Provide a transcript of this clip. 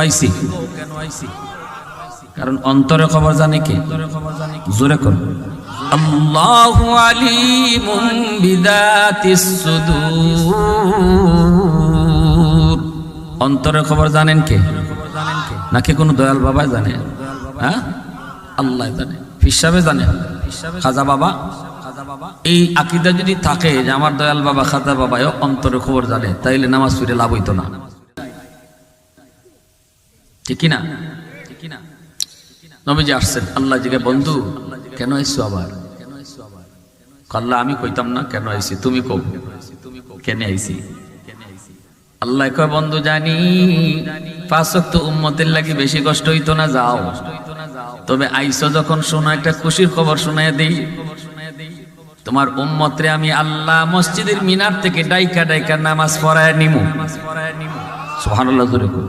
আইছি কারণ অন্তরে খবর জানে কে? জোরে কর। আল্লাহু আলিমুন বিদাতিস সুদূর। অন্তরের খবর জানেন কে? নাকি কোনো দয়াল বাবা জানে? হ্যাঁ, আল্লাহ জানে, পীর সাহেব জানে, খাজা বাবা। এই আকীদা যদি থাকে যে আমার দয়াল বাবা খাজা বাবাও অন্তরের খবর জানে, তাইলে নামাজ পড়ে লাভ হইতো না। ঠিক কি না? নবীজি আসছেন, আল্লাহ জিজ্ঞে বন্ধু কেন আইছো আবার? আল্লাহ আমি কইতাম না কেন আইছি, তুমি কও কেন আইছি। আল্লাহ কয় বন্ধু জানি 5 ওয়াক্ত উম্মতের লাগি বেশি কষ্ট হইতো না, যাও। তবে আইছো যখন শোনো একটা খুশির খবর শোনায় দেই। তোমার উম্মতরে আমি আল্লাহ মসজিদের মিনার থেকে ডাইকা ডাইকা নামাজ পড়ায় নিমু। সুবহানাল্লাহ জোরে কও।